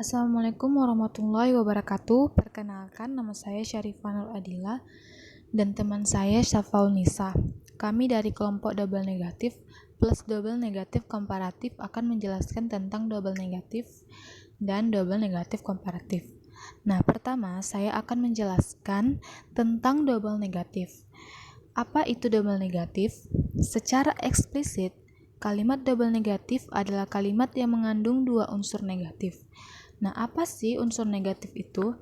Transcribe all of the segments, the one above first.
Assalamualaikum warahmatullahi wabarakatuh. Perkenalkan, nama saya Syarifah Nur Adila dan teman saya Syafaul Nisa. Kami dari kelompok double negatif plus double negatif komparatif akan menjelaskan tentang double negatif dan double negatif komparatif. Nah, pertama saya akan menjelaskan tentang double negatif. Apa itu double negatif? Secara eksplisit, kalimat double negatif adalah kalimat yang mengandung dua unsur negatif. Nah, apa sih unsur negatif itu?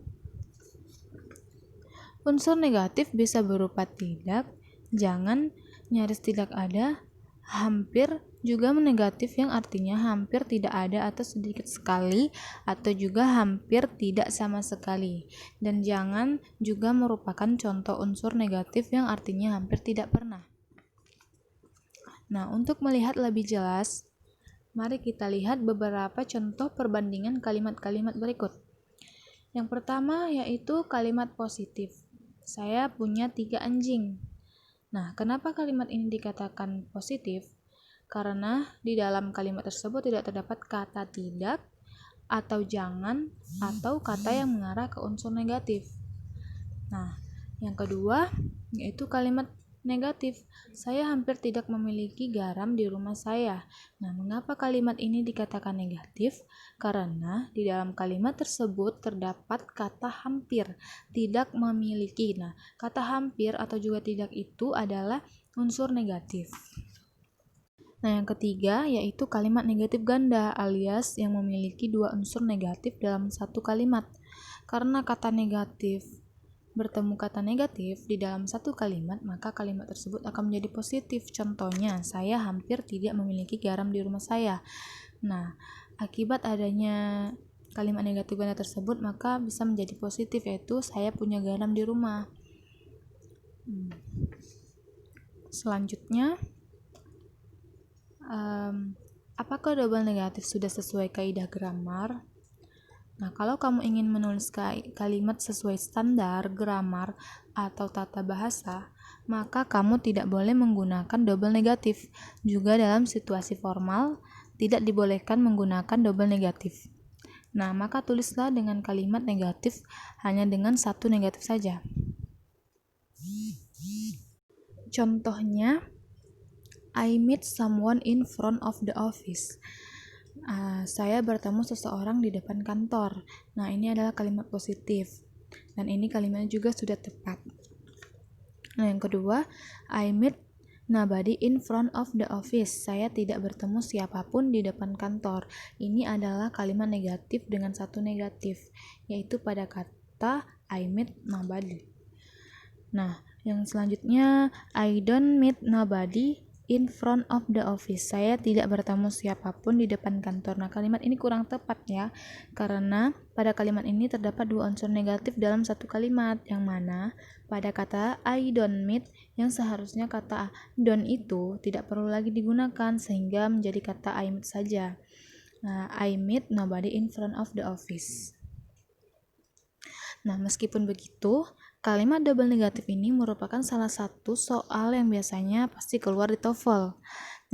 Unsur negatif bisa berupa tidak, jangan, nyaris tidak ada, hampir, juga negatif yang artinya hampir tidak ada atau sedikit sekali, atau juga hampir tidak sama sekali. Dan jangan juga merupakan contoh unsur negatif yang artinya hampir tidak pernah. Nah, untuk melihat lebih jelas, mari kita lihat beberapa contoh perbandingan kalimat-kalimat berikut. Yang pertama yaitu kalimat positif. Saya punya 3 anjing. Nah, kenapa kalimat ini dikatakan positif? Karena di dalam kalimat tersebut tidak terdapat kata tidak, atau jangan, atau kata yang mengarah ke unsur negatif. Nah, yang kedua yaitu kalimat negatif. Saya hampir tidak memiliki garam di rumah saya. Nah, mengapa kalimat ini dikatakan negatif? Karena di dalam kalimat tersebut terdapat kata hampir, tidak memiliki. Nah, kata hampir atau juga tidak itu adalah unsur negatif. Nah, yang ketiga yaitu kalimat negatif ganda alias yang memiliki dua unsur negatif dalam satu kalimat. Karena kata negatif bertemu kata negatif di dalam satu kalimat, maka kalimat tersebut akan menjadi positif. Contohnya, saya hampir tidak memiliki garam di rumah saya. Nah, akibat adanya kalimat negatif ganda tersebut, maka bisa menjadi positif, yaitu saya punya garam di rumah. Selanjutnya, apakah double negatif sudah sesuai kaidah grammar? Nah, kalau kamu ingin menulis kalimat sesuai standar, grammar, atau tata bahasa, maka kamu tidak boleh menggunakan double negatif. Juga dalam situasi formal, tidak dibolehkan menggunakan double negatif. Nah, maka tulislah dengan kalimat negatif hanya dengan satu negatif saja. Contohnya, I meet someone in front of the office. Saya bertemu seseorang di depan kantor. Nah, ini adalah kalimat positif. Dan ini kalimatnya juga sudah tepat. Nah, yang kedua, I meet nobody in front of the office. Saya tidak bertemu siapapun di depan kantor. Ini adalah kalimat negatif dengan satu negatif, yaitu pada kata I meet nobody. Nah, yang selanjutnya, I don't meet nobody in front of the office. Saya tidak bertemu siapapun di depan kantor. Nah, kalimat ini kurang tepat ya, karena pada kalimat ini terdapat dua unsur negatif dalam satu kalimat, yang mana pada kata I don't meet, yang seharusnya kata don't itu tidak perlu lagi digunakan, sehingga menjadi kata I meet saja. Nah, I meet nobody in front of the office. Nah, meskipun begitu, kalimat double negatif ini merupakan salah satu soal yang biasanya pasti keluar di TOEFL.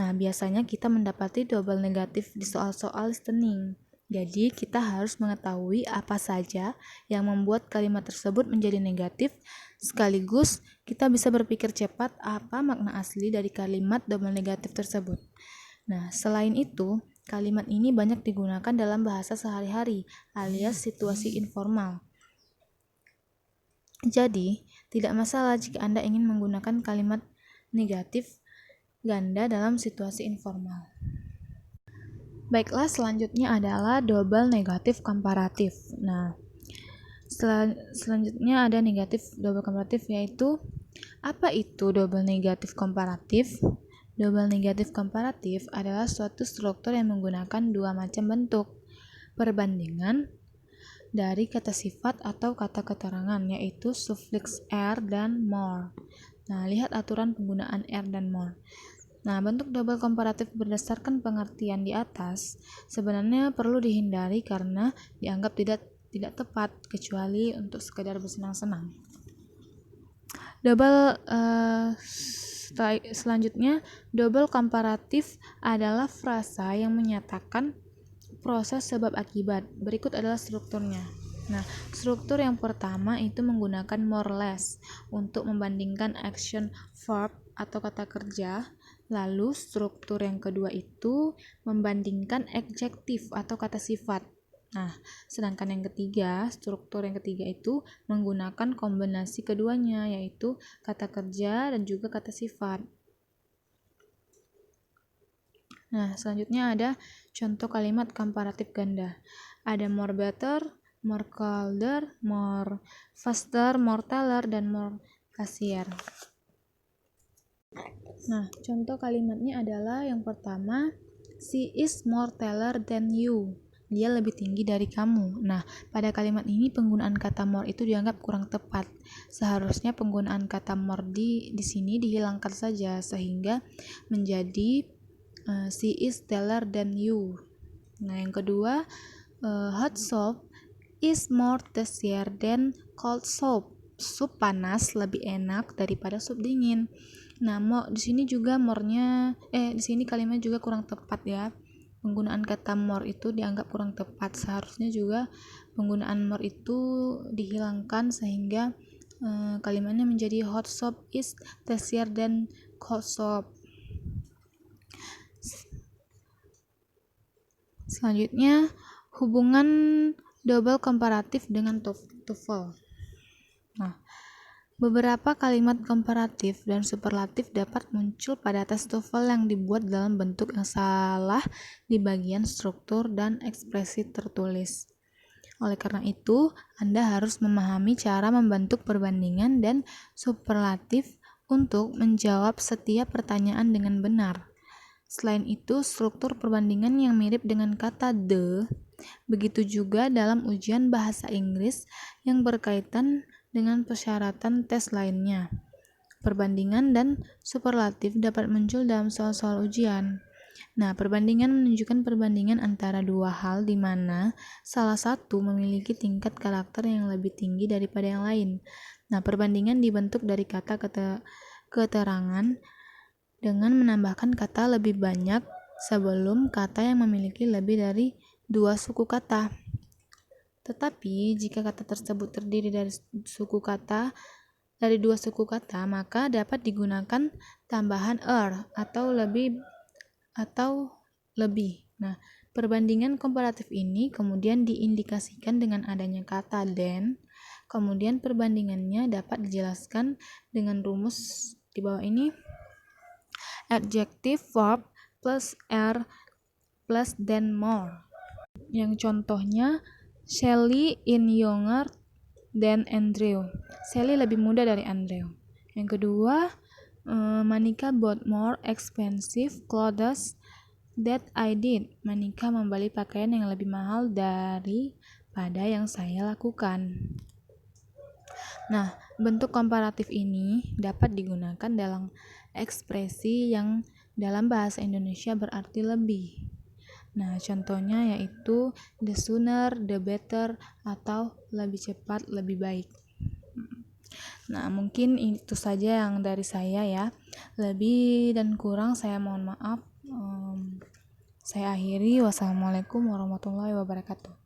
Nah, biasanya kita mendapati double negatif di soal-soal listening. Jadi, kita harus mengetahui apa saja yang membuat kalimat tersebut menjadi negatif, sekaligus kita bisa berpikir cepat apa makna asli dari kalimat double negatif tersebut. Nah, selain itu, kalimat ini banyak digunakan dalam bahasa sehari-hari, alias situasi informal. Jadi, tidak masalah jika Anda ingin menggunakan kalimat negatif ganda dalam situasi informal. Baiklah, selanjutnya adalah double negatif komparatif. Nah, selanjutnya ada negatif double komparatif, yaitu apa itu double negatif komparatif? Double negatif komparatif adalah suatu struktur yang menggunakan dua macam bentuk perbandingan dari kata sifat atau kata keterangan, yaitu suffix er dan more. Nah, lihat aturan penggunaan er dan more. Nah, bentuk double komparatif berdasarkan pengertian di atas sebenarnya perlu dihindari karena dianggap tidak tepat, kecuali untuk sekedar bersenang-senang. Selanjutnya, double komparatif adalah frasa yang menyatakan proses sebab akibat. Berikut adalah strukturnya. Nah, struktur yang pertama itu menggunakan more less untuk membandingkan action verb atau kata kerja. Lalu struktur yang kedua itu membandingkan adjektif atau kata sifat. Nah, sedangkan struktur yang ketiga itu menggunakan kombinasi keduanya, yaitu kata kerja dan juga kata sifat. Nah, selanjutnya ada contoh kalimat komparatif ganda. Ada more better, more colder, more faster, more teller, dan more cashier. Nah, contoh kalimatnya adalah yang pertama, she is more teller than you. Dia lebih tinggi dari kamu. Nah, pada kalimat ini penggunaan kata more itu dianggap kurang tepat. Seharusnya penggunaan kata more di sini dihilangkan saja sehingga menjadi she is teller than you. Nah, yang kedua, hot soup is more tastier than cold soup. Sup panas lebih enak daripada sup dingin. Nah, di sini juga di sini kalimat juga kurang tepat ya. Penggunaan kata more itu dianggap kurang tepat. Seharusnya juga penggunaan more itu dihilangkan sehingga kalimatnya menjadi hot soup is tastier than cold soup. Selanjutnya, hubungan double komparatif dengan TOEFL. Nah, beberapa kalimat komparatif dan superlatif dapat muncul pada tes TOEFL yang dibuat dalam bentuk yang salah di bagian struktur dan ekspresi tertulis. Oleh karena itu, Anda harus memahami cara membentuk perbandingan dan superlatif untuk menjawab setiap pertanyaan dengan benar. Selain itu, struktur perbandingan yang mirip dengan kata the, begitu juga dalam ujian bahasa Inggris yang berkaitan dengan persyaratan tes lainnya. Perbandingan dan superlatif dapat muncul dalam soal-soal ujian. Nah, perbandingan menunjukkan perbandingan antara dua hal di mana salah satu memiliki tingkat karakter yang lebih tinggi daripada yang lain. Nah, perbandingan dibentuk dari kata keterangan dengan menambahkan kata lebih banyak sebelum kata yang memiliki lebih dari dua suku kata. Tetapi jika kata tersebut terdiri dari dua suku kata, maka dapat digunakan tambahan atau lebih. Nah, perbandingan komparatif ini kemudian diindikasikan dengan adanya kata than. Kemudian perbandingannya dapat dijelaskan dengan rumus di bawah ini. Adjective verb plus plus than more. Yang contohnya, Sally is younger than Andrew. Sally lebih muda dari Andrew. Yang kedua, Monica bought more expensive clothes that I did. Monica membeli pakaian yang lebih mahal daripada yang saya lakukan. Nah, bentuk komparatif ini dapat digunakan dalam ekspresi yang dalam bahasa Indonesia berarti lebih. Nah, contohnya yaitu the sooner, the better, atau lebih cepat, lebih baik. Nah, mungkin itu saja yang dari saya ya. Lebih dan kurang saya mohon maaf. Saya akhiri. Wassalamualaikum warahmatullahi wabarakatuh.